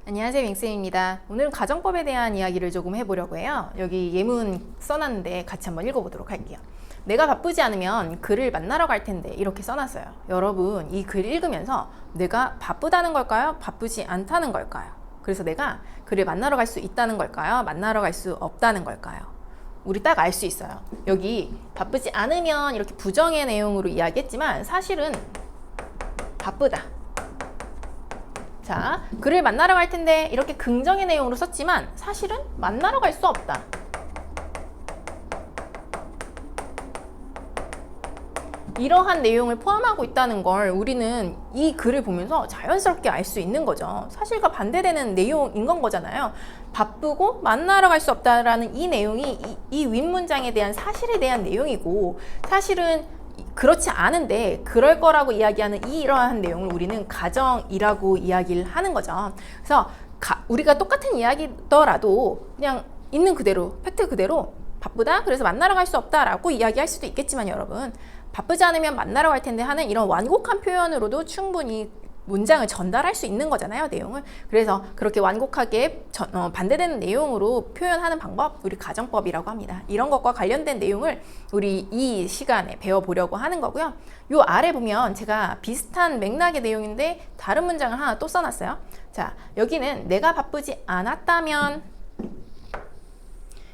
안녕하세요, 맹쌤입니다. 오늘은 가정법에 대한 이야기를 조금 해보려고 해요. 여기 예문 써놨는데 같이 한번 읽어보도록 할게요. 내가 바쁘지 않으면 그를 만나러 갈 텐데 이렇게 써놨어요. 여러분, 이 글 읽으면서 내가 바쁘다는 걸까요? 바쁘지 않다는 걸까요? 그래서 내가 그를 만나러 갈 수 있다는 걸까요? 만나러 갈 수 없다는 걸까요? 우리 딱 알 수 있어요. 여기 바쁘지 않으면 이렇게 부정의 내용으로 이야기했지만 사실은 바쁘다. 자, 그를 만나러 갈 텐데 이렇게 긍정의 내용으로 썼지만 사실은 만나러 갈 수 없다. 이러한 내용을 포함하고 있다는 걸 우리는 이 글을 보면서 자연스럽게 알 수 있는 거죠. 사실과 반대되는 내용인 건 거잖아요. 바쁘고 만나러 갈 수 없다라는 이 내용이 이 윗문장에 대한 사실에 대한 내용이고, 사실은 그렇지 않은데 그럴 거라고 이야기하는 이러한 내용을 우리는 가정이라고 이야기를 하는 거죠. 그래서 우리가 똑같은 이야기더라도 그냥 있는 그대로, 팩트 그대로 바쁘다, 그래서 만나러 갈 수 없다 라고 이야기할 수도 있겠지만, 여러분, 바쁘지 않으면 만나러 갈 텐데 하는 이런 완곡한 표현으로도 충분히 문장을 전달할 수 있는 거잖아요, 내용을. 그래서 그렇게 완곡하게 반대되는 내용으로 표현하는 방법, 우리 가정법이라고 합니다. 이런 것과 관련된 내용을 우리 이 시간에 배워보려고 하는 거고요. 요 아래 보면 제가 비슷한 맥락의 내용인데 다른 문장을 하나 또 써놨어요. 자, 여기는 내가 바쁘지 않았다면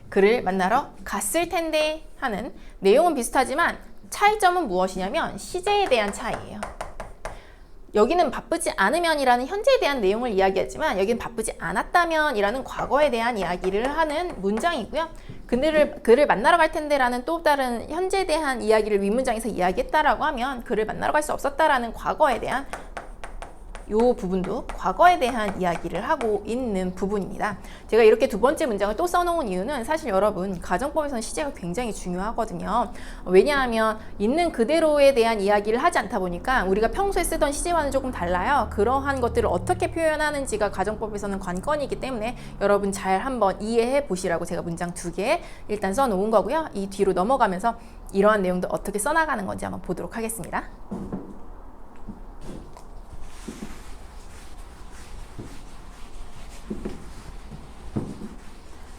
그를 만나러 갔을 텐데 하는 내용은 비슷하지만 차이점은 무엇이냐면 시제에 대한 차이예요. 여기는 바쁘지 않으면이라는 현재에 대한 내용을 이야기하지만 여기는 바쁘지 않았다면이라는 과거에 대한 이야기를 하는 문장이고요. 그를 만나러 갈 텐데라는 또 다른 현재에 대한 이야기를 윗문장에서 이야기했다라고 하면 그를 만나러 갈 수 없었다라는 과거에 대한 요 부분도 과거에 대한 이야기를 하고 있는 부분입니다. 제가 이렇게 두 번째 문장을 또 써놓은 이유는 사실 여러분, 가정법에서는 시제가 굉장히 중요하거든요. 왜냐하면 있는 그대로에 대한 이야기를 하지 않다 보니까 우리가 평소에 쓰던 시제와는 조금 달라요. 그러한 것들을 어떻게 표현하는지가 가정법에서는 관건이기 때문에 여러분 잘 한번 이해해 보시라고 제가 문장 2개 일단 써놓은 거고요. 이 뒤로 넘어가면서 이러한 내용도 어떻게 써나가는 건지 한번 보도록 하겠습니다.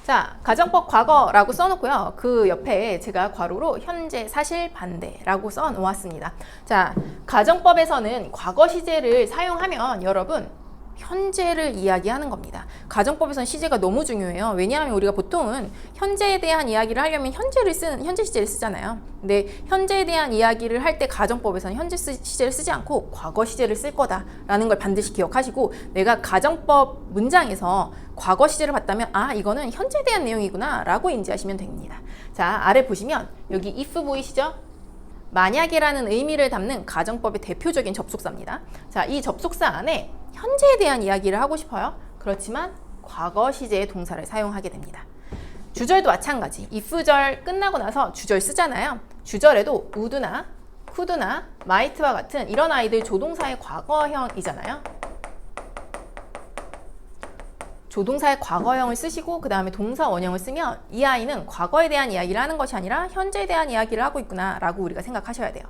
자, 가정법 과거라고 써놓고요. 그 옆에 제가 괄호로 현재 사실 반대라고 써놓았습니다. 자, 가정법에서는 과거 시제를 사용하면 여러분 현재를 이야기하는 겁니다. 가정법에서는 시제가 너무 중요해요. 왜냐하면 우리가 보통은 현재에 대한 이야기를 하려면 현재 시제를 쓰잖아요. 근데 현재에 대한 이야기를 할 때 가정법에서는 현재 시제를 쓰지 않고 과거 시제를 쓸 거다라는 걸 반드시 기억하시고, 내가 가정법 문장에서 과거 시제를 봤다면 이거는 현재에 대한 내용이구나 라고 인지하시면 됩니다. 자, 아래 보시면 여기 if 보이시죠? 만약이라는 의미를 담는 가정법의 대표적인 접속사입니다. 자, 이 접속사 안에 현재에 대한 이야기를 하고 싶어요. 그렇지만 과거 시제의 동사를 사용하게 됩니다. 주절도 마찬가지. if절 끝나고 나서 주절 쓰잖아요. 주절에도 would나 could나 might와 같은 이런 아이들 조동사의 과거형이잖아요. 조동사의 과거형을 쓰시고 그 다음에 동사 원형을 쓰면 이 아이는 과거에 대한 이야기를 하는 것이 아니라 현재에 대한 이야기를 하고 있구나 라고 우리가 생각하셔야 돼요.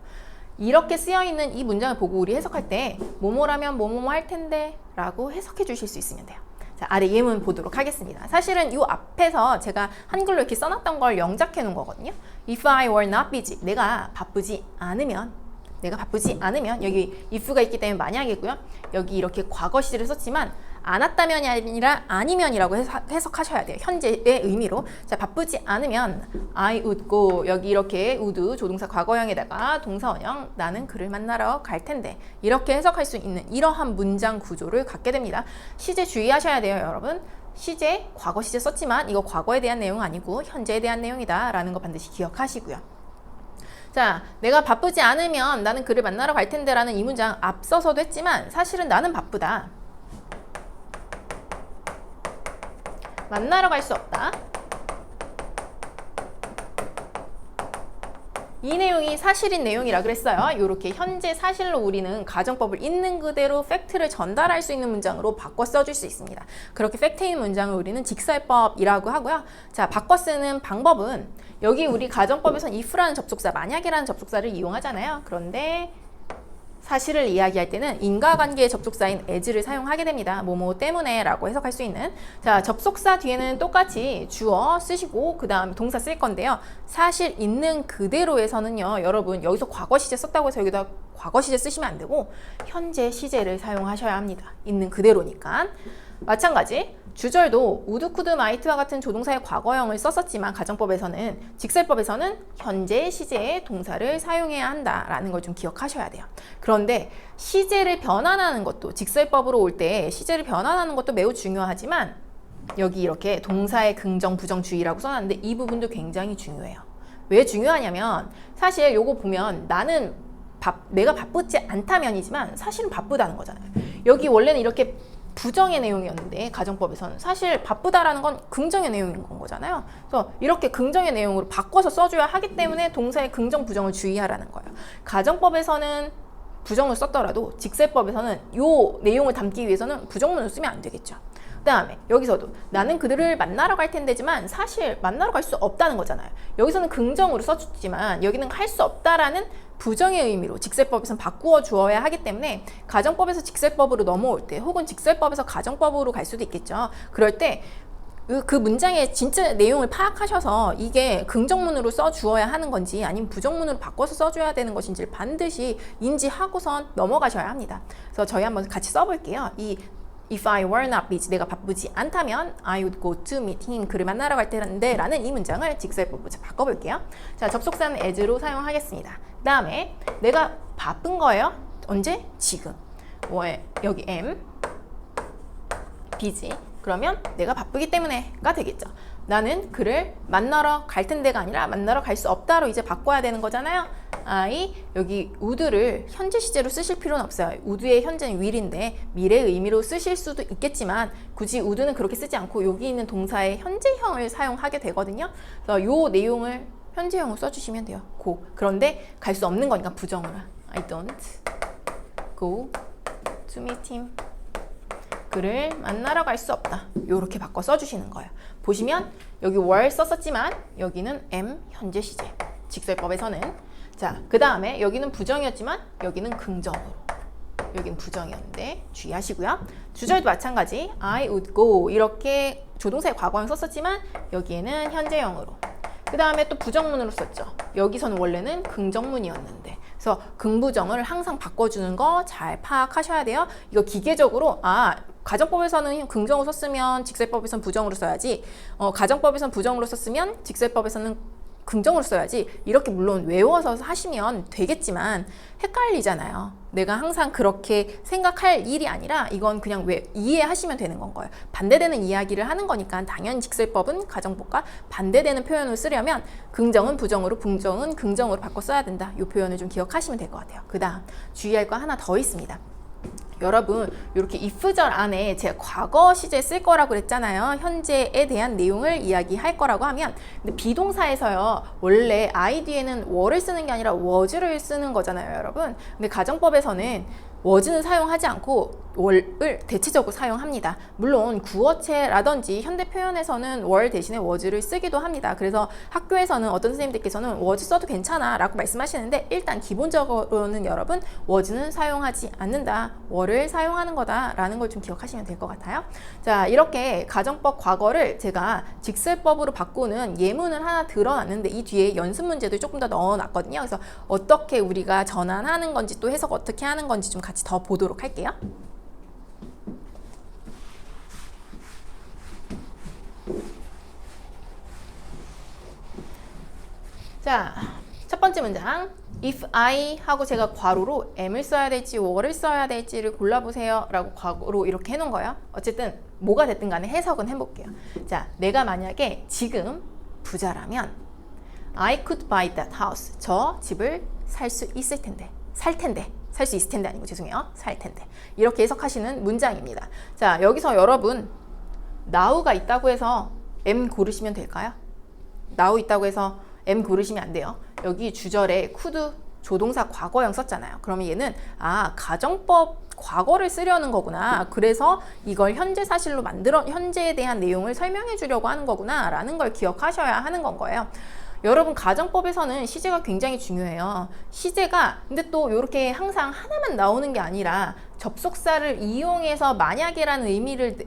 이렇게 쓰여있는 이 문장을 보고 우리 해석할 때 뭐뭐라면 뭐뭐뭐 할 텐데 라고 해석해 주실 수 있으면 돼요. 자, 아래 예문 보도록 하겠습니다. 사실은 이 앞에서 제가 한글로 이렇게 써놨던 걸 영작해 놓은 거거든요. If I were not busy, 내가 바쁘지 않으면, 여기 if가 있기 때문에 만약이고요. 여기 이렇게 과거 시제를 썼지만 않았다면이 아니라 아니면이라고 해석하셔야 돼요. 현재의 의미로. 자, 바쁘지 않으면 I would go, 여기 이렇게 would 조동사 과거형에다가 동사 원형 나는 그를 만나러 갈 텐데, 이렇게 해석할 수 있는 이러한 문장 구조를 갖게 됩니다. 시제 주의하셔야 돼요, 여러분. 시제, 과거 시제 썼지만 이거 과거에 대한 내용 아니고 현재에 대한 내용이다 라는 거 반드시 기억하시고요. 자, 내가 바쁘지 않으면 나는 그를 만나러 갈 텐데 라는 이 문장 앞서서도 했지만 사실은 나는 바쁘다. 만나러 갈 수 없다. 이 내용이 사실인 내용이라 그랬어요. 이렇게 현재 사실로 우리는 가정법을 있는 그대로 팩트를 전달할 수 있는 문장으로 바꿔 써줄 수 있습니다. 그렇게 팩트인 문장을 우리는 직설법이라고 하고요. 자, 바꿔 쓰는 방법은 여기 우리 가정법에서는 if라는 접속사, 만약이라는 접속사를 이용하잖아요. 그런데 사실을 이야기할 때는 인과관계의 접속사인 as를 사용하게 됩니다. 뭐뭐 때문에 라고 해석할 수 있는. 자, 접속사 뒤에는 똑같이 주어 쓰시고 그 다음 동사 쓸 건데요. 사실 있는 그대로에서는요, 여러분 여기서 과거 시제 썼다고 해서 여기다 과거 시제 쓰시면 안 되고 현재 시제를 사용하셔야 합니다. 있는 그대로니까. 마찬가지 주절도 우드, 쿠드, 마이트와 같은 조동사의 과거형을 썼었지만 가정법에서는, 직설법에서는 현재 시제의 동사를 사용해야 한다라는 걸 좀 기억하셔야 돼요. 그런데 시제를 변환하는 것도, 직설법으로 올 때 시제를 변환하는 것도 매우 중요하지만 여기 이렇게 동사의 긍정, 부정, 주의라고 써놨는데 이 부분도 굉장히 중요해요. 왜 중요하냐면 사실 요거 보면 나는 내가 바쁘지 않다면이지만 사실은 바쁘다는 거잖아요. 여기 원래는 이렇게 부정의 내용이었는데 가정법에서는 사실 바쁘다라는 건 긍정의 내용인 건 거잖아요. 그래서 이렇게 긍정의 내용으로 바꿔서 써줘야 하기 때문에 동사의 긍정, 부정을 주의하라는 거예요. 가정법에서는 부정을 썼더라도 직설법에서는 요 내용을 담기 위해서는 부정문을 쓰면 안 되겠죠. 그 다음에 여기서도 나는 그들을 만나러 갈 텐데지만 사실 만나러 갈 수 없다는 거잖아요. 여기서는 긍정으로 써줬지만 여기는 할 수 없다라는 부정의 의미로 직설법에서는 바꾸어 주어야 하기 때문에 가정법에서 직설법으로 넘어올 때 혹은 직설법에서 가정법으로 갈 수도 있겠죠. 그럴 때 그 문장의 진짜 내용을 파악하셔서 이게 긍정문으로 써주어야 하는 건지 아니면 부정문으로 바꿔서 써줘야 되는 것인지를 반드시 인지하고선 넘어가셔야 합니다. 그래서 저희 한번 같이 써볼게요. If I were not busy, 내가 바쁘지 않다면 I would go to meet him, 그를 만나러 갈 텐데 라는 이 문장을 직설법으로 바꿔볼게요. 자, 접속사는 as로 사용하겠습니다. 그 다음에 내가 바쁜 거예요. 언제? 지금. 여기 am, busy. 그러면 내가 바쁘기 때문에가 되겠죠. 나는 그를 만나러 갈 텐데가 아니라 만나러 갈 수 없다로 이제 바꿔야 되는 거잖아요. 여기 would를 현재 시제로 쓰실 필요는 없어요. would의 현재는 will인데 미래의 의미로 쓰실 수도 있겠지만 굳이 would는 그렇게 쓰지 않고 여기 있는 동사의 현재형을 사용하게 되거든요. 그래서 요 내용을 현재형으로 써주시면 돼요. go. 그런데 갈 수 없는 거니까 부정으로. I don't go to meet him. 그를 만나러 갈 수 없다. 요렇게 바꿔 써주시는 거예요. 보시면 여기 were 썼었지만 여기는 am 현재 시제. 직설법에서는. 자, 그 다음에 여기는 부정이었지만 여기는 긍정으로. 여기는 부정이었는데 주의하시고요. 주절도 마찬가지. I would go 이렇게 조동사의 과거형 썼었지만 여기에는 현재형으로. 그 다음에 또 부정문으로 썼죠. 여기서는 원래는 긍정문이었는데. 그래서 긍부정을 항상 바꿔주는 거 잘 파악하셔야 돼요. 이거 기계적으로 가정법에서는 긍정으로 썼으면 직설법에서는 부정으로 써야지, 가정법에서는 부정으로 썼으면 직설법에서는 긍정으로 써야지, 이렇게 물론 외워서 하시면 되겠지만 헷갈리잖아요. 내가 항상 그렇게 생각할 일이 아니라 이건 그냥 이해하시면 되는 건 거예요. 반대되는 이야기를 하는 거니까 당연히 직설법은 가정법과 반대되는 표현을 쓰려면 긍정은 부정으로, 부정은 긍정으로 바꿔 써야 된다. 이 표현을 좀 기억하시면 될 것 같아요. 그 다음 주의할 거 하나 더 있습니다. 여러분 이렇게 if절 안에 제가 과거 시제 쓸 거라고 그랬잖아요. 현재에 대한 내용을 이야기할 거라고 하면, 근데 비동사에서요 원래 I 뒤에는 were를 쓰는 게 아니라 was를 쓰는 거잖아요, 여러분. 근데 가정법에서는 was는 사용하지 않고 were를 대체적으로 사용합니다. 물론 구어체라든지 현대 표현에서는 were 대신에 was를 쓰기도 합니다. 그래서 학교에서는 어떤 선생님들께서는 was 써도 괜찮아 라고 말씀하시는데, 일단 기본적으로는 여러분 was는 사용하지 않는다, were를 사용하는 거다 라는 걸 좀 기억하시면 될 것 같아요. 자, 이렇게 가정법 과거를 제가 직설법으로 바꾸는 예문을 하나 들어놨는데 이 뒤에 연습 문제도 조금 더 넣어놨거든요. 그래서 어떻게 우리가 전환하는 건지 또 해석 어떻게 하는 건지 좀 같이 더 보도록 할게요. 자, 첫 번째 문장. If I 하고 제가 괄호로 am을 써야 될지 were를 써야 될지를 골라보세요 라고 괄호로 이렇게 해놓은 거예요. 어쨌든 뭐가 됐든 간에 해석은 해볼게요. 자, 내가 만약에 지금 부자라면 I could buy that house. 저 집을 살 수 있을 텐데. 살 수 있을 텐데 아니고 죄송해요. 살 텐데. 이렇게 해석하시는 문장입니다. 자, 여기서 여러분 now가 있다고 해서 am 고르시면 될까요? now 있다고 해서 am 고르시면 안 돼요. 여기 주절에 could 조동사 과거형 썼잖아요. 그러면 얘는 가정법 과거를 쓰려는 거구나. 그래서 이걸 현재 사실로 현재에 대한 내용을 설명해 주려고 하는 거구나 라는 걸 기억하셔야 하는 건 거예요. 여러분 가정법에서는 시제가 굉장히 중요해요. 시제가 근데 또 이렇게 항상 하나만 나오는 게 아니라 접속사를 이용해서 만약이라는 의미를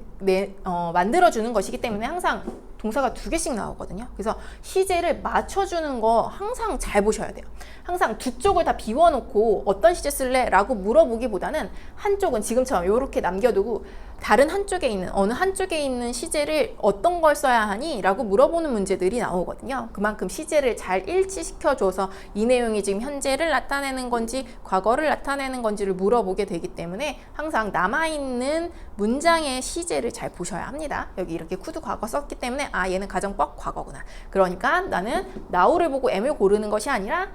만들어주는 것이기 때문에 항상 동사가 2개씩 나오거든요. 그래서 시제를 맞춰주는 거 항상 잘 보셔야 돼요. 항상 두 쪽을 다 비워놓고 어떤 시제 쓸래? 라고 물어보기보다는 한쪽은 지금처럼 이렇게 남겨두고 다른 한쪽에 있는 어느 한쪽에 있는 시제를 어떤 걸 써야 하니? 라고 물어보는 문제들이 나오거든요. 그만큼 시제를 잘 일치시켜줘서 이 내용이 지금 현재를 나타내는 건지 과거를 나타내는 건지를 물어보게 되기 때문에 항상 남아있는 문장의 시제를 잘 보셔야 합니다. 여기 이렇게 could 과거 썼기 때문에 아 얘는 가정법 과거구나. 그러니까 나는 now를 보고 am을 고르는 것이 아니라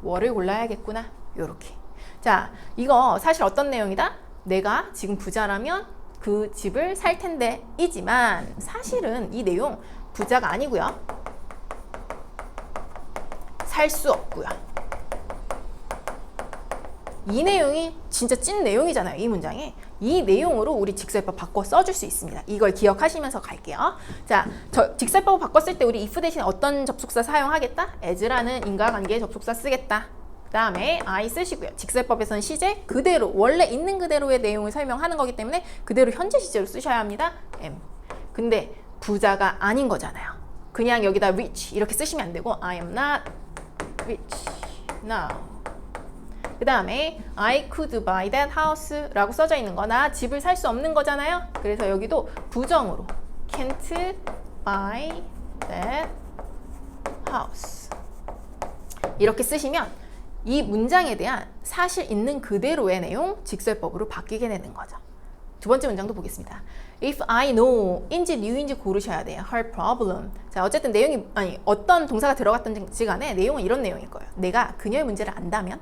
were를 골라야겠구나. 요렇게. 자, 이거 사실 어떤 내용이다? 내가 지금 부자라면 그 집을 살 텐데 이지만 사실은 이 내용 부자가 아니고요. 살 수 없고요. 이 내용이 진짜 찐 내용이잖아요. 이 문장에. 이 내용으로 우리 직설법 바꿔 써줄 수 있습니다. 이걸 기억하시면서 갈게요. 자, 직설법을 바꿨을 때 우리 if 대신 어떤 접속사 사용하겠다? as라는 인과관계의 접속사 쓰겠다. 그 다음에 I 쓰시고요. 직설법에서는 시제 그대로 원래 있는 그대로의 내용을 설명하는 거기 때문에 그대로 현재 시제로 쓰셔야 합니다. am. 근데 부자가 아닌 거잖아요. 그냥 여기다 rich 이렇게 쓰시면 안 되고 I am not rich now. 그 다음에 I could buy that house 라고 써져 있는 거 나 집을 살 수 없는 거잖아요. 그래서 여기도 부정으로 can't buy that house 이렇게 쓰시면 이 문장에 대한 사실 있는 그대로의 내용 직설법으로 바뀌게 되는 거죠. 두 번째 문장도 보겠습니다. If I know 인지 new인지 고르셔야 돼요. her problem. 자, 어쨌든 내용이 어떤 동사가 들어갔던지 간에 내용은 이런 내용일 거예요. 내가 그녀의 문제를 안다면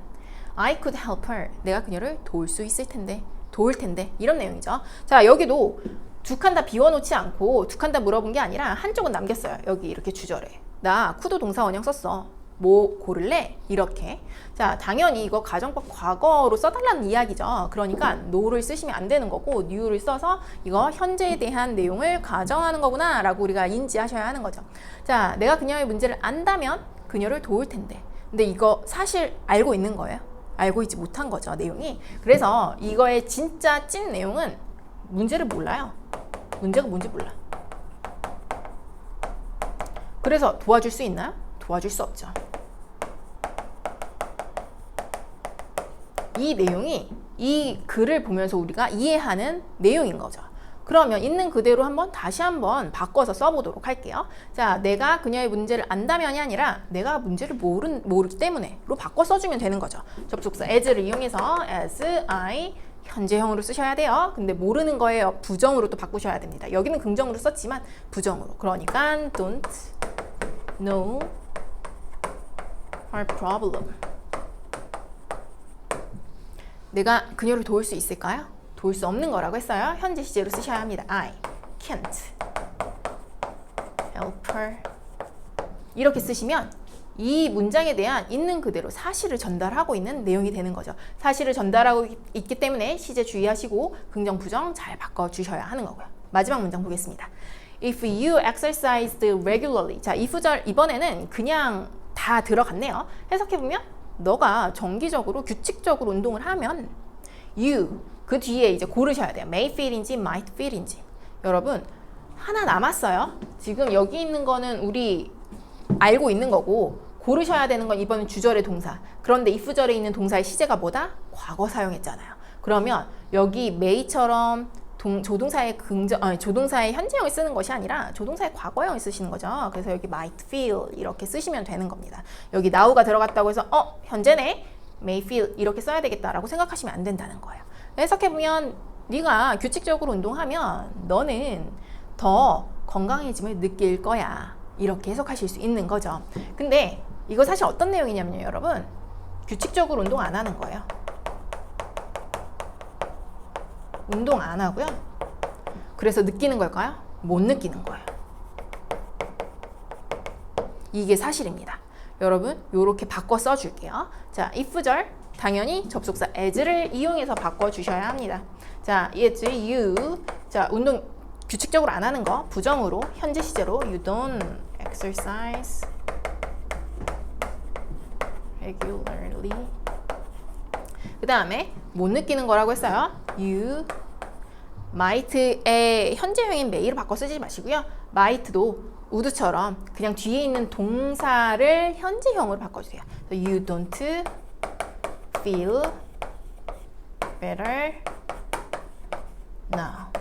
I could help her. 내가 그녀를 도울 수 있을 텐데, 도울 텐데 이런 내용이죠. 자, 여기도 두 칸 다 비워놓지 않고 두 칸 다 물어본 게 아니라 한쪽은 남겼어요. 여기 이렇게 주절에 나 could 동사 원형 썼어. 뭐 고를래? 이렇게. 자, 당연히 이거 가정법 과거로 써달라는 이야기죠. 그러니까 no를 쓰시면 안 되는 거고 new를 써서 이거 현재에 대한 내용을 가정하는 거구나 라고 우리가 인지하셔야 하는 거죠. 자, 내가 그녀의 문제를 안다면 그녀를 도울 텐데. 근데 이거 사실 알고 있는 거예요? 알고 있지 못한 거죠, 내용이. 그래서 이거의 진짜 찐 내용은 문제를 몰라요. 문제가 뭔지 몰라. 그래서 도와줄 수 있나요? 도와줄 수 없죠. 이 내용이 이 글을 보면서 우리가 이해하는 내용인 거죠. 그러면 있는 그대로 다시 한번 바꿔서 써보도록 할게요. 자, 내가 그녀의 문제를 안다면이 아니라 내가 문제를 모르기 때문에로 바꿔 써주면 되는 거죠. 접속사 as를 이용해서 as I 현재형으로 쓰셔야 돼요. 근데 모르는 거예요. 부정으로 또 바꾸셔야 됩니다. 여기는 긍정으로 썼지만 부정으로. 그러니까 don't know her problem. 내가 그녀를 도울 수 있을까요? 도울 수 없는 거라고 했어요. 현재 시제로 쓰셔야 합니다. I can't help her. 이렇게 쓰시면 이 문장에 대한 있는 그대로 사실을 전달하고 있는 내용이 되는 거죠. 사실을 전달하고 있기 때문에 시제 주의하시고 긍정, 부정 잘 바꿔주셔야 하는 거고요. 마지막 문장 보겠습니다. If you exercised regularly. 자, if절 이번에는 그냥 다 들어갔네요. 해석해보면 너가 정기적으로 규칙적으로 운동을 하면 you 그 뒤에 이제 고르셔야 돼요. may feel인지 might feel인지. 여러분 하나 남았어요. 지금 여기 있는 거는 우리 알고 있는 거고 고르셔야 되는 건 이번엔 주절의 동사. 그런데 if절에 있는 동사의 시제가 뭐다? 과거 사용했잖아요. 그러면 여기 may처럼 조동사의 조동사의 현재형을 쓰는 것이 아니라 조동사의 과거형을 쓰시는 거죠. 그래서 여기 might feel 이렇게 쓰시면 되는 겁니다. 여기 now가 들어갔다고 해서 현재네 may feel 이렇게 써야 되겠다라고 생각하시면 안 된다는 거예요. 해석해보면 네가 규칙적으로 운동하면 너는 더 건강해짐을 느낄 거야. 이렇게 해석하실 수 있는 거죠. 근데 이거 사실 어떤 내용이냐면요, 여러분. 규칙적으로 운동 안 하는 거예요. 운동 안 하고요. 그래서 느끼는 걸까요? 못 느끼는 거예요. 이게 사실입니다. 여러분, 요렇게 바꿔 써줄게요. 자, if절 당연히 접속사 as를 이용해서 바꿔주셔야 합니다. 자, it's you. 자, 운동 규칙적으로 안 하는 거 부정으로 현재 시제로 you don't exercise regularly. 그 다음에 못 느끼는 거라고 했어요. You might의 현재형인 may를 바꿔 쓰지 마시고요. might도 would처럼 그냥 뒤에 있는 동사를 현재형으로 바꿔주세요. So you don't feel better now.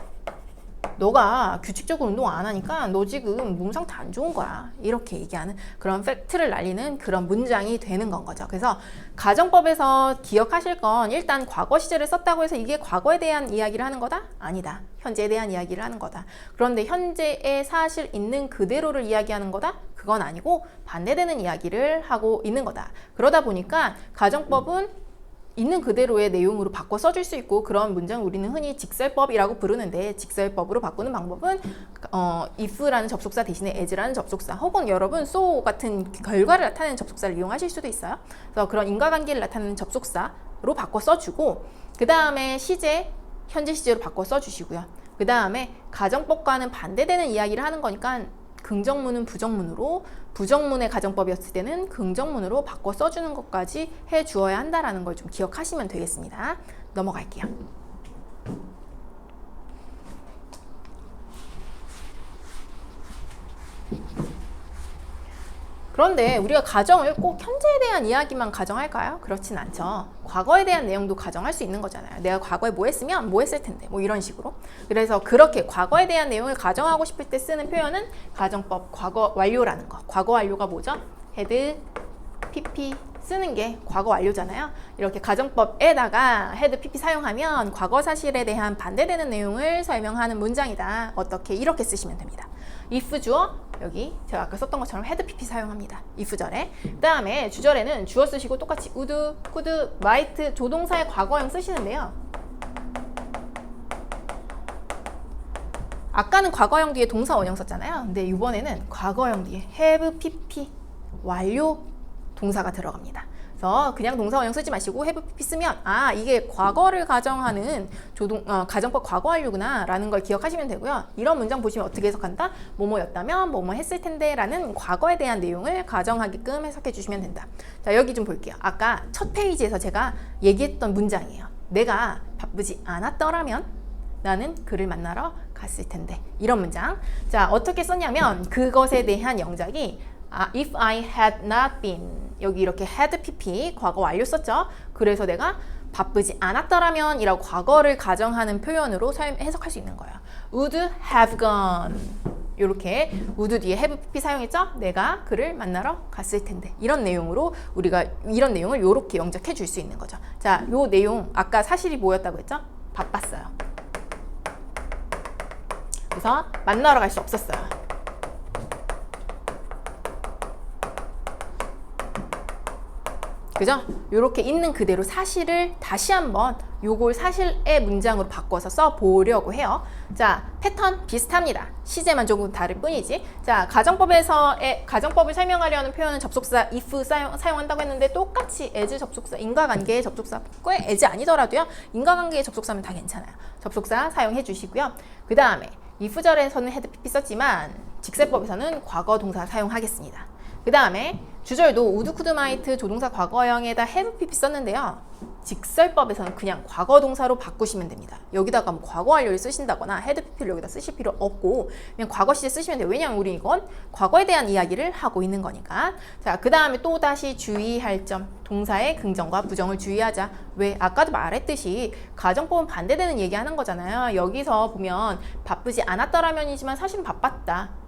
너가 규칙적으로 운동 안 하니까 너 지금 몸 상태 안 좋은 거야. 이렇게 얘기하는 그런 팩트를 날리는 그런 문장이 되는 건 거죠. 그래서 가정법에서 기억하실 건 일단 과거 시제를 썼다고 해서 이게 과거에 대한 이야기를 하는 거다? 아니다. 현재에 대한 이야기를 하는 거다. 그런데 현재의 사실 있는 그대로를 이야기하는 거다? 그건 아니고 반대되는 이야기를 하고 있는 거다. 그러다 보니까 가정법은 있는 그대로의 내용으로 바꿔 써줄 수 있고 그런 문장을 우리는 흔히 직설법이라고 부르는데 직설법으로 바꾸는 방법은 if라는 접속사 대신에 as라는 접속사 혹은 여러분 so 같은 결과를 나타내는 접속사를 이용하실 수도 있어요. 그래서 그런 인과관계를 나타내는 접속사로 바꿔 써주고 그 다음에 시제, 현재 시제로 바꿔 써주시고요. 그 다음에 가정법과는 반대되는 이야기를 하는 거니까 긍정문은 부정문으로 부정문의 가정법이었을 때는 긍정문으로 바꿔 써주는 것까지 해주어야 한다는 걸 좀 기억하시면 되겠습니다. 넘어갈게요. 그런데 우리가 가정을 꼭 현재에 대한 이야기만 가정할까요? 그렇진 않죠. 과거에 대한 내용도 가정할 수 있는 거잖아요. 내가 과거에 뭐 했으면 뭐 했을 텐데 뭐 이런 식으로. 그래서 그렇게 과거에 대한 내용을 가정하고 싶을 때 쓰는 표현은 가정법 과거 완료라는 거. 과거 완료가 뭐죠? had, pp 쓰는 게 과거 완료잖아요. 이렇게 가정법에다가 had, pp 사용하면 과거 사실에 대한 반대되는 내용을 설명하는 문장이다. 어떻게 이렇게 쓰시면 됩니다. if 주어 여기 제가 아까 썼던 것처럼 had, pp 사용합니다. if절에. 그 다음에 주절에는 주어 쓰시고 똑같이 would, could, might 조동사의 과거형 쓰시는데요. 아까는 과거형 뒤에 동사 원형 썼잖아요. 근데 이번에는 과거형 뒤에 have, pp 완료 동사가 들어갑니다. 그래서 그냥 동사 원형 쓰지 마시고 have, pp 쓰면 아 이게 과거를 가정하는 가정법 과거 완료구나 라는 걸 기억하시면 되고요. 이런 문장 보시면 어떻게 해석한다? 뭐뭐였다면 뭐뭐 했을 텐데 라는 과거에 대한 내용을 가정하게끔 해석해 주시면 된다. 자 여기 좀 볼게요. 아까 첫 페이지에서 제가 얘기했던 문장이에요. 내가 바쁘지 않았더라면 나는 그를 만나러 갔을 텐데 이런 문장. 자 어떻게 썼냐면 그것에 대한 영작이 if I had not been 여기 이렇게 had pp 과거 완료 썼죠. 그래서 내가 바쁘지 않았더라면 이라고 과거를 가정하는 표현으로 해석할 수 있는 거예요. would have gone 이렇게 would 뒤에 have pp 사용했죠. 내가 그를 만나러 갔을 텐데 이런 내용으로 우리가 이런 내용을 이렇게 영작해 줄 수 있는 거죠. 자, 요 내용 아까 사실이 뭐였다고 했죠? 바빴어요. 그래서 만나러 갈 수 없었어요. 그죠? 이렇게 있는 그대로 사실을 다시 한번 요걸 사실의 문장으로 바꿔서 써보려고 해요. 자, 패턴 비슷합니다. 시제만 조금 다를 뿐이지. 자, 가정법을 설명하려는 표현은 접속사 if 사용한다고 했는데 똑같이 as 접속사, 인과관계의 접속사, 꽤 as 아니더라도요. 인과관계의 접속사면 다 괜찮아요. 접속사 사용해 주시고요. 그 다음에 if절에서는 had, pp 썼지만 직설법에서는 과거 동사 사용하겠습니다. 그 다음에 주절도 would, could, might 조동사 과거형에다 have, pp 썼는데요. 직설법에서는 그냥 과거 동사로 바꾸시면 됩니다. 여기다가 뭐 과거 완료를 쓰신다거나 had, pp를 여기다 쓰실 필요 없고 그냥 과거 시제 쓰시면 돼요. 왜냐하면 우리 이건 과거에 대한 이야기를 하고 있는 거니까. 자, 그 다음에 또 다시 주의할 점. 동사의 긍정과 부정을 주의하자. 왜? 아까도 말했듯이 가정법은 반대되는 얘기하는 거잖아요. 여기서 보면 바쁘지 않았더라면이지만 사실은 바빴다.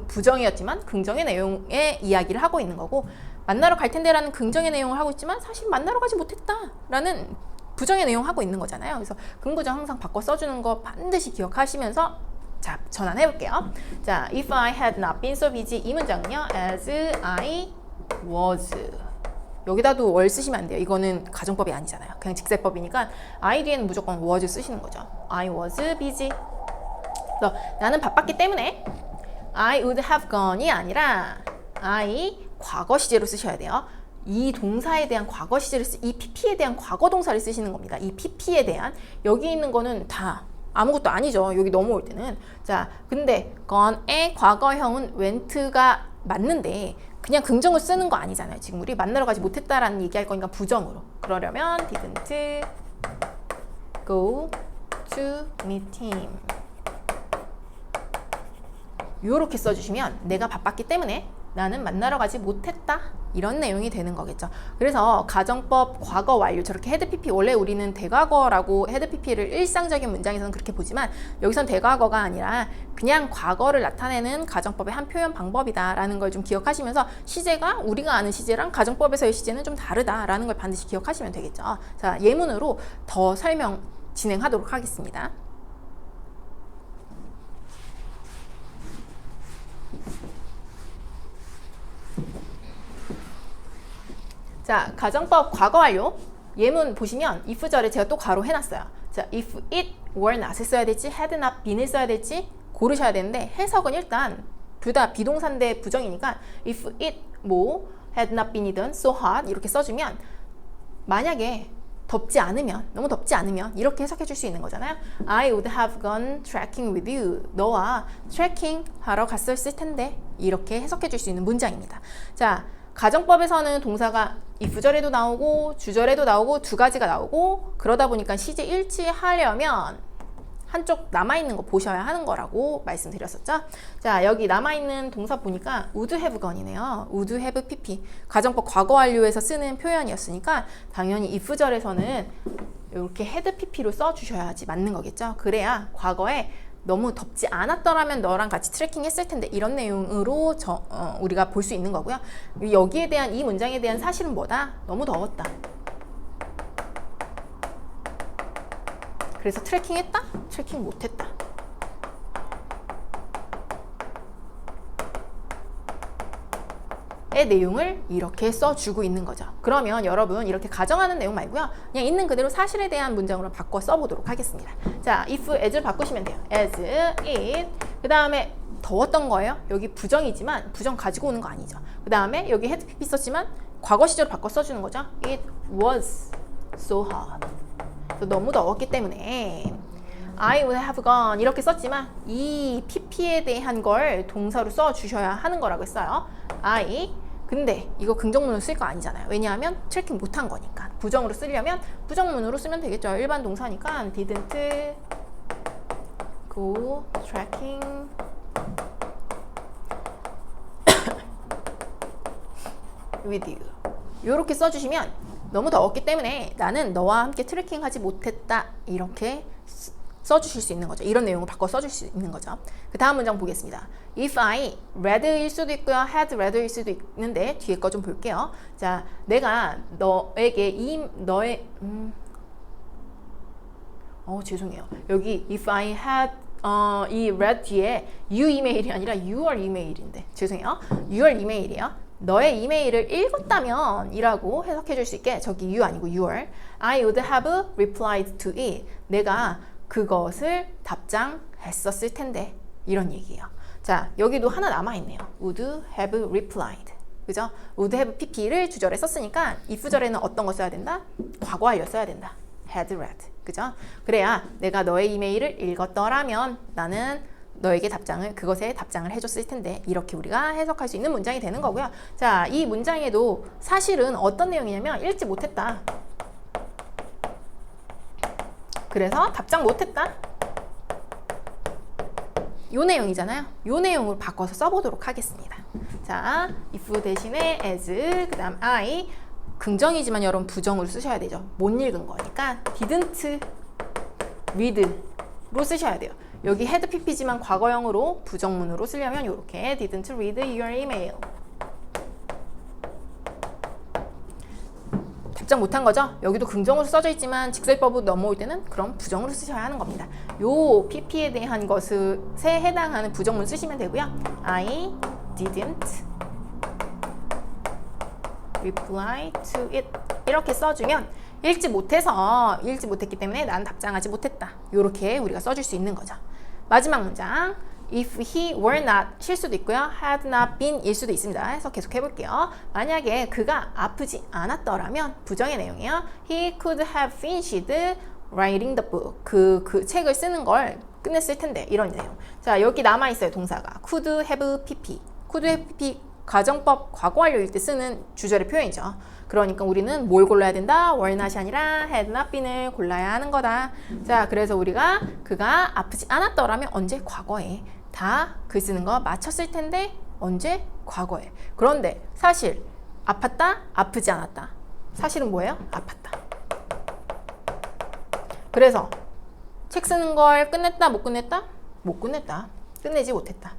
부정이었지만 긍정의 내용의 이야기를 하고 있는 거고 만나러 갈 텐데 라는 긍정의 내용을 하고 있지만 사실 만나러 가지 못했다 라는 부정의 내용을 하고 있는 거잖아요. 그래서 긍부정 항상 바꿔 써주는 거 반드시 기억하시면서 자 전환해 볼게요. 자, if I had not been so busy 이 문장은요 as I was 여기다도 월 쓰시면 안 돼요. 이거는 가정법이 아니잖아요. 그냥 직설법이니까 I 뒤에는 무조건 was 쓰시는 거죠. I was busy. 그래서 나는 바빴기 때문에 I would have gone이 아니라 I 과거 시제로 쓰셔야 돼요. 이 동사에 대한 과거 시제를 이 pp에 대한 과거 동사를 쓰시는 겁니다. 이 pp에 대한 여기 있는 거는 다 아무것도 아니죠. 여기 넘어올 때는. 자, 근데 gone의 과거형은 went가 맞는데 그냥 긍정을 쓰는 거 아니잖아요. 지금 우리 만나러 가지 못했다라는 얘기할 거니까 부정으로. 그러려면 didn't go to meet him. 요렇게 써주시면 내가 바빴기 때문에 나는 만나러 가지 못했다. 이런 내용이 되는 거겠죠. 그래서 가정법 과거 완료 저렇게 헤드 PP 원래 우리는 대과거라고 헤드 PP를 일상적인 문장에서는 그렇게 보지만 여기선 대과거가 아니라 그냥 과거를 나타내는 가정법의 한 표현 방법이다라는 걸 좀 기억하시면서 시제가 우리가 아는 시제랑 가정법에서의 시제는 좀 다르다라는 걸 반드시 기억하시면 되겠죠. 자, 예문으로 더 설명 진행하도록 하겠습니다. 자, 가정법 과거 완료 예문 보시면 if절에 제가 또 가로 해놨어요. 자, if it were not을 써야 될지 had not been을 써야 될지 고르셔야 되는데 해석은 일단 둘 다 비동사인데 부정이니까 if it 뭐 had not been이든 so hot 이렇게 써주면 만약에 덥지 않으면 너무 덥지 않으면 이렇게 해석해 줄 수 있는 거잖아요. I would have gone trekking with you. 너와 트래킹 하러 갔었을 텐데 이렇게 해석해 줄 수 있는 문장입니다. 자, 가정법에서는 동사가 if절에도 나오고 주절에도 나오고 두 가지가 나오고 그러다 보니까 시제 일치하려면 한쪽 남아있는 거 보셔야 하는 거라고 말씀드렸었죠. 자, 여기 남아있는 동사 보니까 would have gone이네요. would have pp. 가정법 과거 완료에서 쓰는 표현이었으니까 당연히 if절에서는 이렇게 had pp로 써주셔야지 맞는 거겠죠. 그래야 과거에 너무 덥지 않았더라면 너랑 같이 트레킹 했을 텐데 이런 내용으로 우리가 볼 수 있는 거고요. 여기에 대한 이 문장에 대한 사실은 뭐다? 너무 더웠다. 그래서 트레킹 했다? 트레킹 못했다. 의 내용을 이렇게 써주고 있는 거죠. 그러면 여러분 이렇게 가정하는 내용 말고요. 그냥 있는 그대로 사실에 대한 문장으로 바꿔 써보도록 하겠습니다. 자, if, as를 바꾸시면 돼요. as, it. 그 다음에 더웠던 거예요. 여기 부정이지만 부정 가지고 오는 거 아니죠. 그 다음에 여기 had pp 썼지만 과거 시제로 바꿔 써주는 거죠. It was so hot. 너무 더웠기 때문에 I would have gone 이렇게 썼지만 이 pp에 대한 걸 동사로 써주셔야 하는 거라고 했어요. 근데 이거 긍정문으로 쓸 거 아니잖아요. 왜냐하면 트래킹 못한 거니까. 부정으로 쓰려면 부정문으로 쓰면 되겠죠. 일반 동사니까 didn't go trekking with you. 이렇게 써주시면 너무 더웠기 때문에 나는 너와 함께 트래킹하지 못했다. 이렇게 써주실 수 있는 거죠. 이런 내용을 바꿔 써줄 수 있는 거죠. 그 다음 문장 보겠습니다. If I read일 수도 있고요. had read일 수도 있는데 뒤에 거 좀 볼게요. 자, 내가 너에게 죄송해요. 여기 if I had 이 read 뒤에 you 이메일이 아니라 your 이메일인데 죄송해요. your 이메일이에요. 너의 이메일을 읽었다면 이라고 해석해 줄 수 있게 저기 you 아니고 your I would have replied to it. 내가 그것을 답장했었을 텐데 이런 얘기예요. 자, 여기도 하나 남아있네요. would have replied. 그죠? would have pp를 주절에 썼으니까 if절에는 어떤 거 써야 된다? 과거 완료 써야 된다. had read. 그죠? 그래야 내가 너의 이메일을 읽었더라면 나는 너에게 그것에 답장을 해줬을 텐데 이렇게 우리가 해석할 수 있는 문장이 되는 거고요. 자, 이 문장에도 사실은 어떤 내용이냐면 읽지 못했다. 그래서 답장 못했다. 요 내용이잖아요. 요 내용으로 바꿔서 써보도록 하겠습니다. 자, if 대신에 as, 그 다음 I. 긍정이지만 여러분 부정으로 쓰셔야 되죠. 못 읽은 거니까 didn't read로 쓰셔야 돼요. 여기 had pp지만 과거형으로 부정문으로 쓰려면 이렇게 didn't read your email. 답장 못한 거죠? 여기도 긍정으로 써져 있지만 직설법으로 넘어올 때는 그럼 부정으로 쓰셔야 하는 겁니다. 요 pp에 대한 것에 해당하는 부정문 쓰시면 되고요. I didn't reply to it 이렇게 써주면 읽지 못했기 때문에 난 답장하지 못했다. 이렇게 우리가 써줄 수 있는 거죠. 마지막 문장 if he were not 실 수도 있고요. had not been 일 수도 있습니다. 해서 계속 해볼게요. 만약에 그가 아프지 않았더라면 부정의 내용이에요. He could have finished writing the book. 그 책을 쓰는 걸 끝냈을 텐데 이런 내용. 자, 여기 남아있어요. 동사가 could have pp. could have pp 가정법 과거 완료일 때 쓰는 주절의 표현이죠. 그러니까 우리는 뭘 골라야 된다? were not이 아니라 had not been을 골라야 하는 거다. 자, 그래서 우리가 그가 아프지 않았더라면 언제? 과거에. 다 글 쓰는 거 맞췄을 텐데 언제? 과거에. 그런데 사실 아팠다? 아프지 않았다. 사실은 뭐예요? 아팠다. 그래서 책 쓰는 걸 끝냈다? 못 끝냈다? 못 끝냈다. 끝내지 못했다.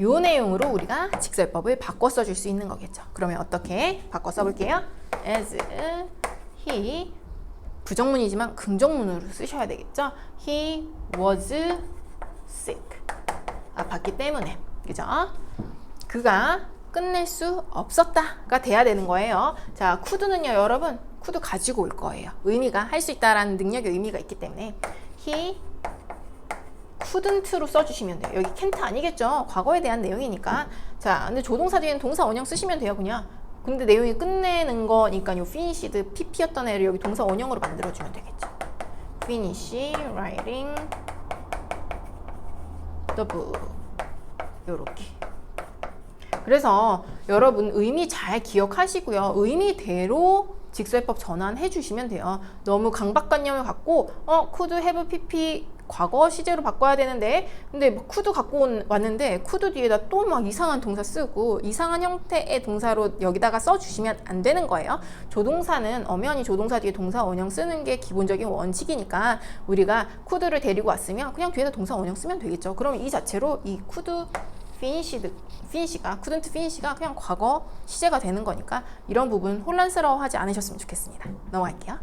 요 내용으로 우리가 직설법을 바꿔 써줄 수 있는 거겠죠. 그러면 어떻게 바꿔 써볼게요? as, he, 부정문이지만 긍정문으로 쓰셔야 되겠죠. He was sick. 아팠기 때문에. 그죠? 그가 끝낼 수 없었다가 돼야 되는 거예요. 자, could는요, 여러분, could 가지고 올 거예요. 의미가 할 수 있다라는 능력의 의미가 있기 때문에 he couldn't로 써주시면 돼요. 여기 can't 아니겠죠? 과거에 대한 내용이니까. 자, 근데 조동사 뒤에는 동사 원형 쓰시면 돼요, 그냥. 근데 내용이 끝내는 거니까 요 finished, pp였던 애를 여기 동사 원형으로 만들어주면 되겠죠. finish writing the book. 요렇게. 그래서 여러분 의미 잘 기억하시고요. 의미대로 직설법 전환해 주시면 돼요. 너무 강박관념을 갖고 could have pp 과거 시제로 바꿔야 되는데 근데 뭐 could 갖고 왔는데 could 뒤에다 또 막 이상한 동사 쓰고 이상한 형태의 동사로 여기다가 써주시면 안 되는 거예요. 조동사는 엄연히 조동사 뒤에 동사 원형 쓰는 게 기본적인 원칙이니까 우리가 could를 데리고 왔으면 그냥 뒤에다 동사 원형 쓰면 되겠죠. 그럼 이 자체로 이 could finish가 couldn't finish가 그냥 과거 시제가 되는 거니까 이런 부분 혼란스러워하지 않으셨으면 좋겠습니다. 넘어갈게요.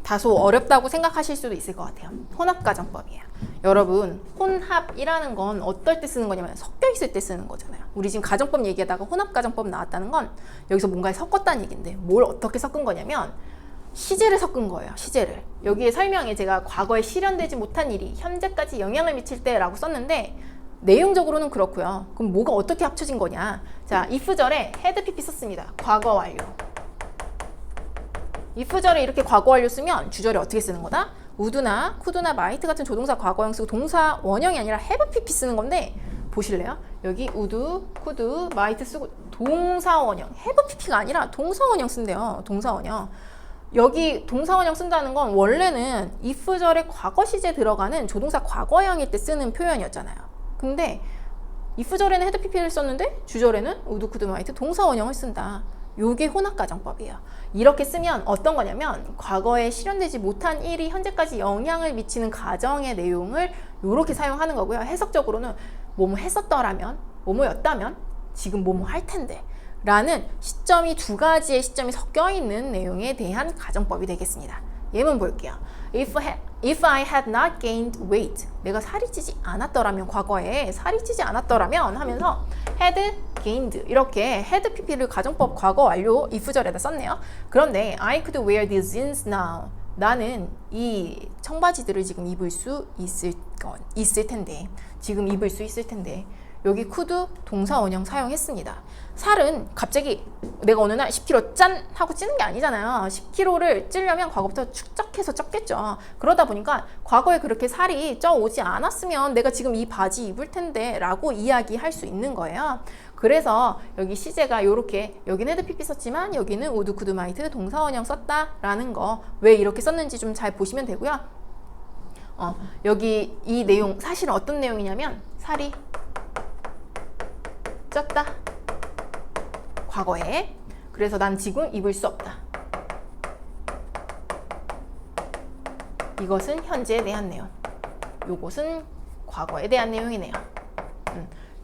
다소 어렵다고 생각하실 수도 있을 것 같아요. 혼합가정법이에요. 여러분, 혼합이라는 건 어떨 때 쓰는 거냐면 섞여 있을 때 쓰는 거잖아요. 우리 지금 가정법 얘기하다가 혼합가정법 나왔다는 건 여기서 뭔가를 섞었다는 얘기인데 뭘 어떻게 섞은 거냐면 시제를 섞은 거예요. 시제를. 여기에 설명에 제가 과거에 실현되지 못한 일이 현재까지 영향을 미칠 때라고 썼는데 내용적으로는 그렇고요. 그럼 뭐가 어떻게 합쳐진 거냐. 자, if절에 had pp 썼습니다. 과거 완료. if절에 이렇게 과거 완료 쓰면 주절에 어떻게 쓰는 거다? would나 could나 might 같은 조동사 과거형 쓰고 동사 원형이 아니라 have pp 쓰는 건데 보실래요? 여기 would, could, might 쓰고 동사 원형 have pp가 아니라 동사 원형 쓴대요. 동사 원형. 여기 동사 원형 쓴다는 건 원래는 if절에 과거 시제 들어가는 조동사 과거형일 때 쓰는 표현이었잖아요. 근데 if절에는 had pp를 썼는데 주절에는 would, could, might 동사 원형을 쓴다. 요게 혼합가정법이에요. 이렇게 쓰면 어떤 거냐면 과거에 실현되지 못한 일이 현재까지 영향을 미치는 가정의 내용을 이렇게 사용하는 거고요. 해석적으로는 뭐뭐 했었더라면, 뭐뭐였다면, 지금 뭐뭐 할 텐데 라는 시점이 두 가지의 시점이 섞여 있는 내용에 대한 가정법이 되겠습니다. 예문 볼게요. If I had not gained weight, 내가 살이 찌지 않았더라면, 과거에 살이 찌지 않았더라면 하면서 had gained 이렇게 had pp를 가정법 과거 완료 if절에다 썼네요. 그런데 I could wear these jeans now. 나는 이 청바지들을 지금 입을 수 있을 텐데, 지금 입을 수 있을 텐데 여기 could 동사 원형 사용했습니다. 살은 갑자기 내가 어느 날 10kg 짠 하고 찌는 게 아니잖아요. 10kg를 찌려면 과거부터 축적해서 쪘겠죠. 그러다 보니까 과거에 그렇게 살이 쪄 오지 않았으면 내가 지금 이 바지 입을 텐데 라고 이야기할 수 있는 거예요. 그래서 여기 시제가 이렇게 여기는 had pp 썼지만 여기는 would, could, might 동사 원형 썼다라는 거 왜 이렇게 썼는지 좀 잘 보시면 되고요. 여기 이 내용 사실은 어떤 내용이냐면 살이 쪘다. 과거에. 그래서 난 지금 입을 수 없다. 이것은 현재에 대한 내용. 요것은 과거에 대한 내용이네요.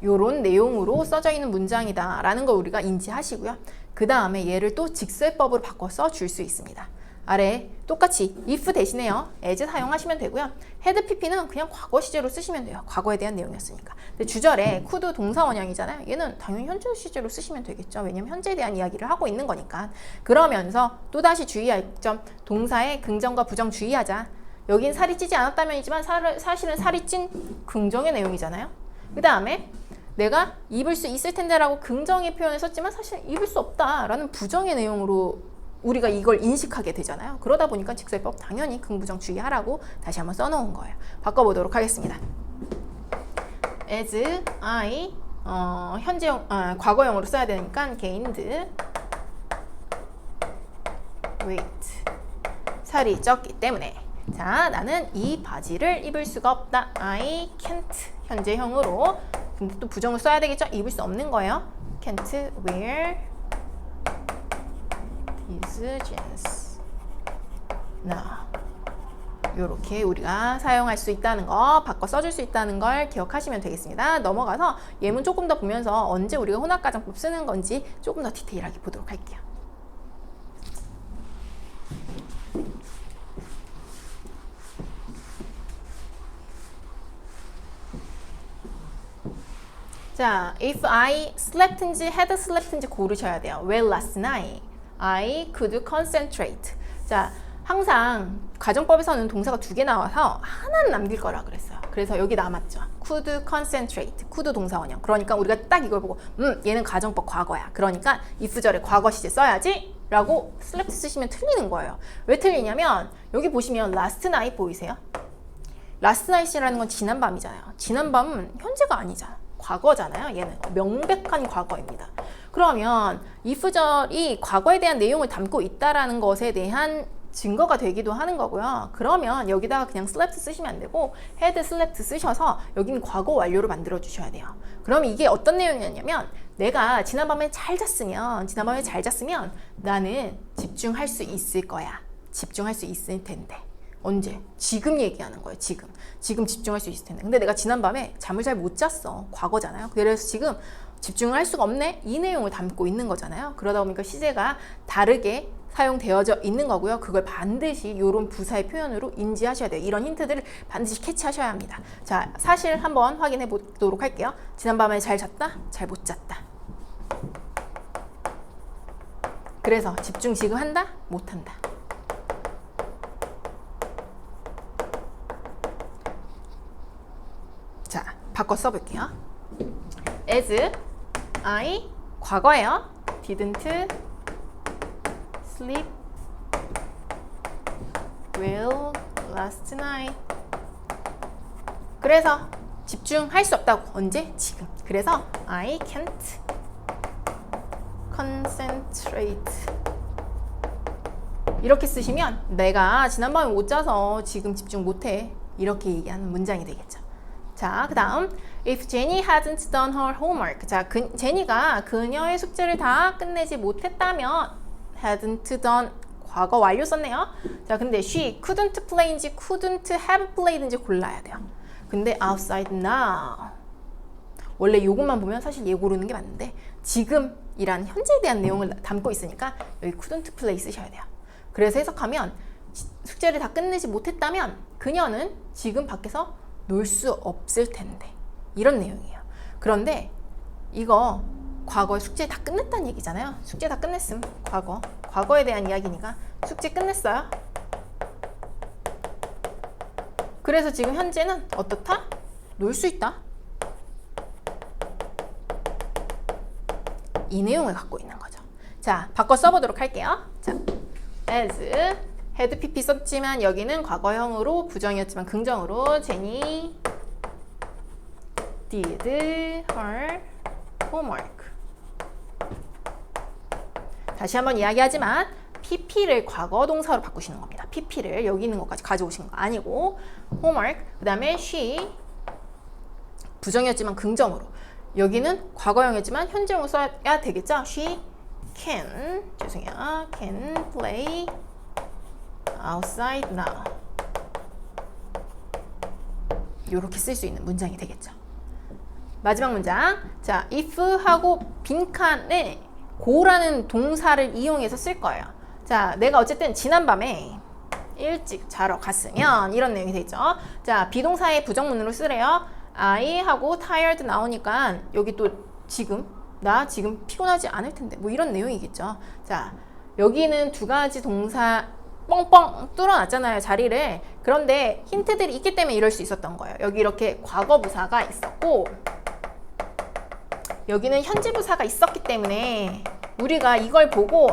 요런 내용으로 써져 있는 문장이다 라는 걸 우리가 인지하시고요. 그 다음에 얘를 또 직설법으로 바꿔 써줄 수 있습니다. 아래 똑같이 if 대신에요. as 사용하시면 되고요. had pp는 그냥 과거 시제로 쓰시면 돼요. 과거에 대한 내용이었으니까. 근데 주절에 could 동사 원형이잖아요. 얘는 당연히 현재 시제로 쓰시면 되겠죠. 왜냐면 현재에 대한 이야기를 하고 있는 거니까. 그러면서 또다시 주의할 점, 동사의 긍정과 부정 주의하자. 여긴 살이 찌지 않았다면이지만 사실은 살이 찐 긍정의 내용이잖아요. 그 다음에 내가 입을 수 있을 텐데 라고 긍정의 표현을 썼지만 사실 입을 수 없다 라는 부정의 내용으로 우리가 이걸 인식하게 되잖아요. 그러다 보니까 직설법 당연히 긍부정 주의하라고 다시 한번 써놓은 거예요. 바꿔보도록 하겠습니다. as I 현재형, 과거형으로 써야 되니까 gained weight 살이 쪘기 때문에 자 나는 이 바지를 입을 수가 없다. I can't 현재형으로 근데 또 부정을 써야 되겠죠? 입을 수 없는 거예요. can't wear these jeans now 요렇게 우리가 사용할 수 있다는 거 바꿔 써줄 수 있다는 걸 기억하시면 되겠습니다. 넘어가서 예문 조금 더 보면서 언제 우리가 혼합가정법 쓰는 건지 조금 더 디테일하게 보도록 할게요. 자, if I slept인지 had slept인지 고르셔야 돼요. Well, last night I could concentrate. 자, 항상 가정법에서는 동사가 2개 나와서 하나는 남길 거라 그랬어요. 그래서 여기 남았죠. could concentrate. could 동사원형. 그러니까 우리가 딱 이걸 보고 얘는 가정법 과거야. 그러니까 if절에 과거 시제 써야지 라고 slept 쓰시면 틀리는 거예요. 왜 틀리냐면 여기 보시면 last night 보이세요? last night이라는 건 지난 밤이잖아요. 지난 밤은 현재가 아니잖아. 과거잖아요. 얘는 명백한 과거입니다. 그러면 if절이 과거에 대한 내용을 담고 있다라는 것에 대한 증거가 되기도 하는 거고요. 그러면 여기다가 그냥 slept 쓰시면 안 되고 had slept 쓰셔서 여기는 과거 완료로 만들어 주셔야 돼요. 그럼 이게 어떤 내용이었냐면 내가 지난밤에 잘 잤으면 나는 집중할 수 있을 거야. 집중할 수 있을 텐데. 언제? 지금 얘기하는 거예요. 지금 집중할 수 있을 텐데. 근데 내가 지난밤에 잠을 잘 못 잤어. 과거잖아요. 그래서 지금 집중을 할 수가 없네. 이 내용을 담고 있는 거잖아요. 그러다 보니까 시제가 다르게 사용되어져 있는 거고요. 그걸 반드시 이런 부사의 표현으로 인지하셔야 돼요. 이런 힌트들을 반드시 캐치하셔야 합니다. 자, 사실 한번 확인해 보도록 할게요. 지난밤에 잘 잤다? 잘 못 잤다. 그래서 집중 지금 한다? 못 한다. 자, 바꿔 써볼게요. as I 과거예요. didn't sleep well last night. 그래서 집중할 수 없다고. 언제? 지금. 그래서 I can't concentrate. 이렇게 쓰시면 내가 지난밤에 못 자서 지금 집중 못해. 이렇게 얘기하는 문장이 되겠죠. 자, 그 다음 If Jenny hadn't done her homework. 자, 제니가 그녀의 숙제를 다 끝내지 못했다면 hadn't done 과거 완료 썼네요. 자, 근데 she couldn't play인지 couldn't have played인지 골라야 돼요. 근데 outside now. 원래 이것만 보면 사실 얘 고르는 게 맞는데 지금이란 현재에 대한 내용을 담고 있으니까 여기 couldn't play 쓰셔야 돼요. 그래서 해석하면 숙제를 다 끝내지 못했다면 그녀는 지금 밖에서 놀 수 없을 텐데 이런 내용이에요. 그런데 이거 과거에 숙제 다 끝냈다는 얘기잖아요. 숙제 다 끝냈음. 과거에 대한 이야기니까 숙제 끝냈어요. 그래서 지금 현재는 어떻다? 놀 수 있다. 이 내용을 갖고 있는 거죠. 자, 바꿔 써보도록 할게요. 자, as had pp 썼지만 여기는 과거형으로 부정이었지만 긍정으로 제니 did her homework. 다시 한번 이야기하지만 pp를 과거 동사로 바꾸시는 겁니다. pp를 여기 있는 것까지 가져오시는 거 아니고 homework 그 다음에 she 부정이었지만 긍정으로 여기는 과거형이었지만 현재형으로 써야 되겠죠. she can play outside now. 이렇게 쓸 수 있는 문장이 되겠죠. 마지막 문장. 자, if 하고 빈칸에 go라는 동사를 이용해서 쓸 거예요. 자, 내가 어쨌든 지난밤에 일찍 자러 갔으면 이런 내용이 되죠. 자, 비동사의 부정문으로 쓰래요. I 하고 tired 나오니까 여기 또 나 지금 피곤하지 않을 텐데 뭐 이런 내용이겠죠. 자, 여기는 두 가지 동사 뻥뻥 뚫어놨잖아요, 자리를. 그런데 힌트들이 있기 때문에 이럴 수 있었던 거예요. 여기 이렇게 과거 부사가 있었고 여기는 현재 부사가 있었기 때문에 우리가 이걸 보고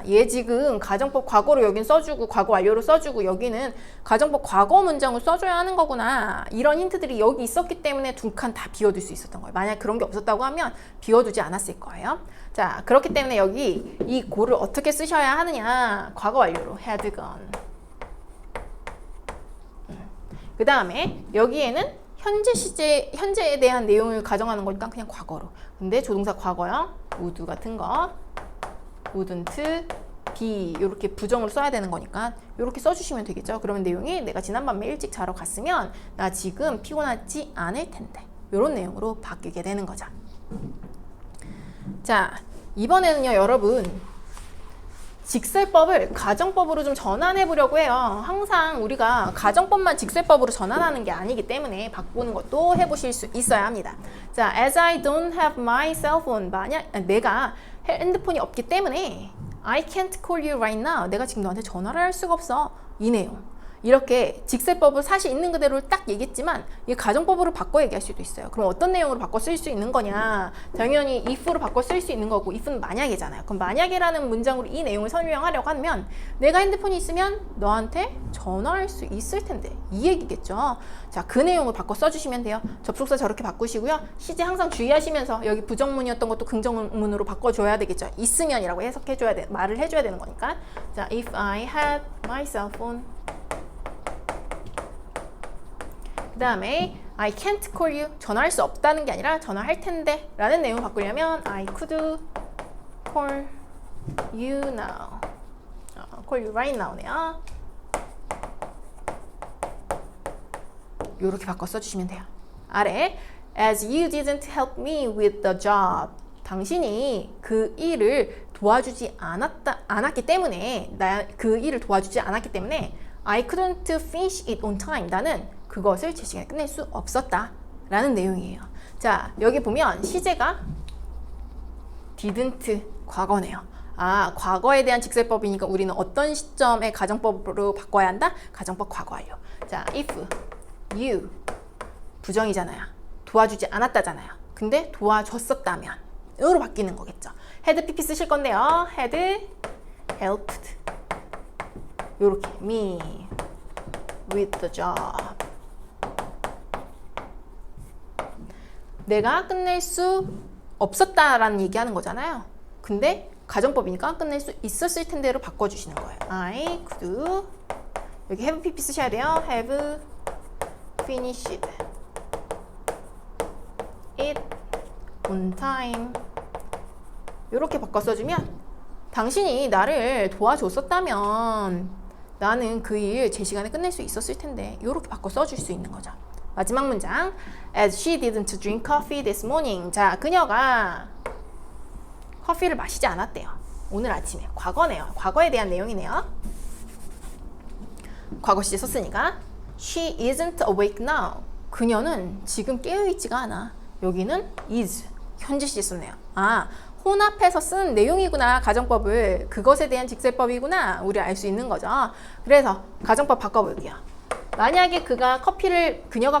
얘 지금 가정법 과거로 여긴 써주고 과거 완료로 써주고 여기는 가정법 과거 문장을 써줘야 하는 거구나. 이런 힌트들이 여기 있었기 때문에 두 칸 다 비워둘 수 있었던 거예요. 만약 그런 게 없었다고 하면 비워두지 않았을 거예요. 자, 그렇기 때문에 여기 이 고를 어떻게 쓰셔야 하느냐. 과거 완료로 had gone. 그 다음에 여기에는 현재에 대한 내용을 가정하는 거니까 그냥 과거로. 근데 조동사 과거형, would 같은 거, wouldn't, be 이렇게 부정으로 써야 되는 거니까 이렇게 써주시면 되겠죠. 그러면 내용이 내가 지난밤에 일찍 자러 갔으면 나 지금 피곤하지 않을 텐데 이런 내용으로 바뀌게 되는 거죠. 자, 이번에는요 여러분 직설법을 가정법으로 좀 전환해 보려고 해요. 항상 우리가 가정법만 직설법으로 전환하는 게 아니기 때문에 바꾸는 것도 해보실 수 있어야 합니다. 자, as I don't have my cell phone. 만약 내가 핸드폰이 없기 때문에 I can't call you right now. 내가 지금 너한테 전화를 할 수가 없어. 이 내용. 이렇게 직설법을 사실 있는 그대로 딱 얘기했지만 이게 가정법으로 바꿔 얘기할 수도 있어요. 그럼 어떤 내용으로 바꿔 쓸 수 있는 거냐? 당연히 if로 바꿔 쓸 수 있는 거고 if는 만약이잖아요. 그럼 만약이라는 문장으로 이 내용을 설명하려고 하면 내가 핸드폰이 있으면 너한테 전화할 수 있을 텐데 이 얘기겠죠. 자, 그 내용을 바꿔 써주시면 돼요. 접속사 저렇게 바꾸시고요. 시제 항상 주의하시면서 여기 부정문이었던 것도 긍정문으로 바꿔줘야 되겠죠. 있으면이라고 해석해줘야 돼. 말을 해줘야 되는 거니까. 자, if I had my cell phone. 그 다음에 I can't call you. 전화할 수 없다는 게 아니라 전화할 텐데 라는 내용을 바꾸려면 I could call you now. call you right now네요. 이렇게 바꿔 써주시면 돼요. 아래 as you didn't help me with the job. 당신이 그 일을 도와주지 않았기 때문에 그 일을 도와주지 않았기 때문에 I couldn't finish it on time. 나는 그것을 제 시간에 끝낼 수 없었다 라는 내용이에요. 자, 여기 보면 시제가 didn't 과거네요. 과거에 대한 직설법이니까 우리는 어떤 시점에 가정법으로 바꿔야 한다? 가정법 과거 완료. 자, if you 부정이잖아요. 도와주지 않았다잖아요. 근데 도와줬었다면 으로 바뀌는 거겠죠. had pp 쓰실 건데요. had helped 요렇게 me with the job. 내가 끝낼 수 없었다라는 얘기하는 거잖아요. 근데 가정법이니까 끝낼 수 있었을 텐데로 바꿔주시는 거예요. I could 여기 have pp 쓰셔야 돼요. have finished it on time 이렇게 바꿔 써주면 당신이 나를 도와줬었다면 나는 그 일 제 시간에 끝낼 수 있었을 텐데 이렇게 바꿔 써줄 수 있는 거죠. 마지막 문장 as she didn't drink coffee this morning. 자, 그녀가 커피를 마시지 않았대요. 오늘 아침에. 과거네요. 과거에 대한 내용이네요. 과거 시제 썼으니까 she isn't awake now. 그녀는 지금 깨어있지가 않아. 여기는 is 현재 시제 썼네요. 혼합해서 쓴 내용이구나. 가정법을 그것에 대한 직설법이구나. 우리 알 수 있는 거죠. 그래서 가정법 바꿔볼게요. 만약에 그녀가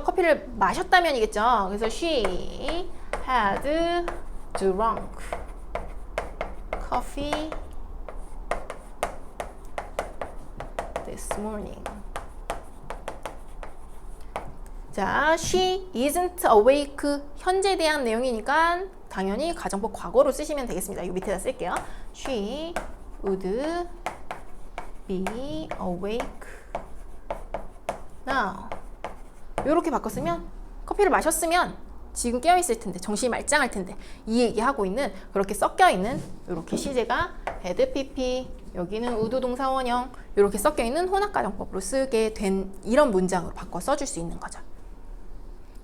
커피를 마셨다면이겠죠. 그래서 she had drunk coffee this morning. 자, she isn't awake 현재에 대한 내용이니까 당연히 가정법 과거로 쓰시면 되겠습니다. 이 밑에다 쓸게요. She would be awake now. 이렇게 바꿨으면 커피를 마셨으면 지금 깨어있을 텐데 정신이 말짱할 텐데 이 얘기하고 있는 그렇게 섞여있는 이렇게 시제가 had pp 여기는 우도 동사 원형 이렇게 섞여있는 혼합가정법으로 쓰게 된 이런 문장으로 바꿔 써줄 수 있는 거죠.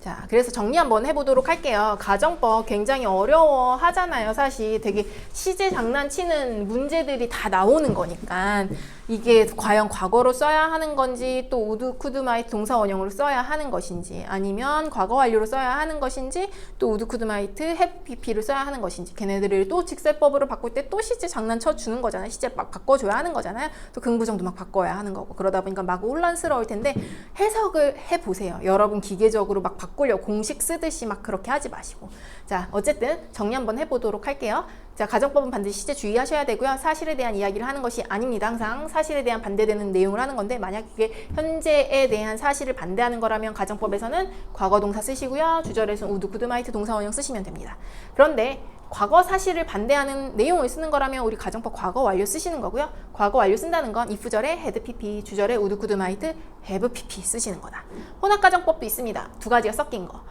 자, 그래서 정리 한번 해보도록 할게요. 가정법 굉장히 어려워 하잖아요. 사실 되게 시제 장난치는 문제들이 다 나오는 거니까 이게 과연 과거로 써야 하는 건지 또 우드, 쿠드, 마이트 동사 원형으로 써야 하는 것인지 아니면 과거 완료로 써야 하는 것인지 또 우드, 쿠드, 마이트, have pp를 써야 하는 것인지 걔네들을 또 직설법으로 바꿀 때 또 시제 장난쳐 주는 거잖아요. 시제 막 바꿔줘야 하는 거잖아요. 또 긍부정도 막 바꿔야 하는 거고 그러다 보니까 막 혼란스러울 텐데 해석을 해보세요. 여러분 기계적으로 막 바꾸려 공식 쓰듯이 막 그렇게 하지 마시고. 자, 어쨌든 정리 한번 해보도록 할게요. 자, 가정법은 반드시 시제 주의하셔야 되고요. 사실에 대한 이야기를 하는 것이 아닙니다. 항상 사실에 대한 반대되는 내용을 하는 건데, 만약 이게 현재에 대한 사실을 반대하는 거라면 가정법에서는 과거 동사 쓰시고요. 주절에서는 우드, 쿠드, 마이트 동사 원형 쓰시면 됩니다. 그런데 과거 사실을 반대하는 내용을 쓰는 거라면 우리 가정법 과거 완료 쓰시는 거고요. 과거 완료 쓴다는 건 if절에 had pp, 주절에 would, could, might, have pp 쓰시는 거다. 혼합 가정법도 있습니다. 두 가지가 섞인 거.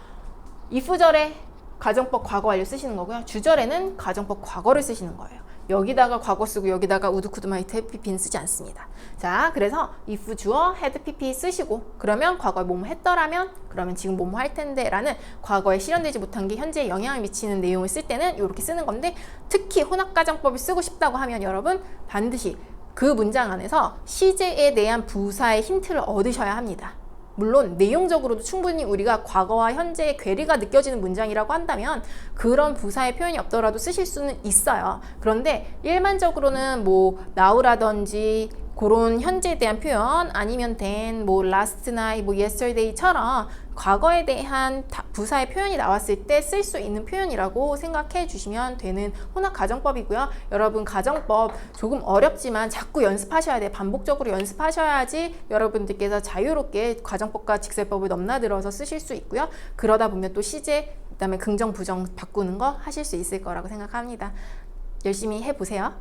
if절에 가정법 과거 완료 쓰시는 거고요. 주절에는 가정법 과거를 쓰시는 거예요. 여기다가 과거 쓰고 여기다가 would, could, might, have pp는 쓰지 않습니다. 자, 그래서 if 주어 had pp 쓰시고, 그러면 과거에 뭐뭐 했더라면, 그러면 지금 뭐뭐 할 텐데 라는 과거에 실현되지 못한 게 현재에 영향을 미치는 내용을 쓸 때는 이렇게 쓰는 건데, 특히 혼합가정법을 쓰고 싶다고 하면 여러분 반드시 그 문장 안에서 시제에 대한 부사의 힌트를 얻으셔야 합니다. 물론 내용적으로도 충분히 우리가 과거와 현재의 괴리가 느껴지는 문장이라고 한다면 그런 부사의 표현이 없더라도 쓰실 수는 있어요. 그런데 일반적으로는 뭐 now라든지 그런 현재에 대한 표현, 아니면 then, 뭐 last night, 뭐 yesterday처럼 과거에 대한 부사의 표현이 나왔을 때 쓸 수 있는 표현이라고 생각해 주시면 되는 혼합 가정법이고요. 여러분 가정법 조금 어렵지만 자꾸 연습하셔야 돼요. 반복적으로 연습하셔야지 여러분들께서 자유롭게 가정법과 직설법을 넘나들어서 쓰실 수 있고요. 그러다 보면 또 시제, 그다음에 긍정, 부정 바꾸는 거 하실 수 있을 거라고 생각합니다. 열심히 해보세요.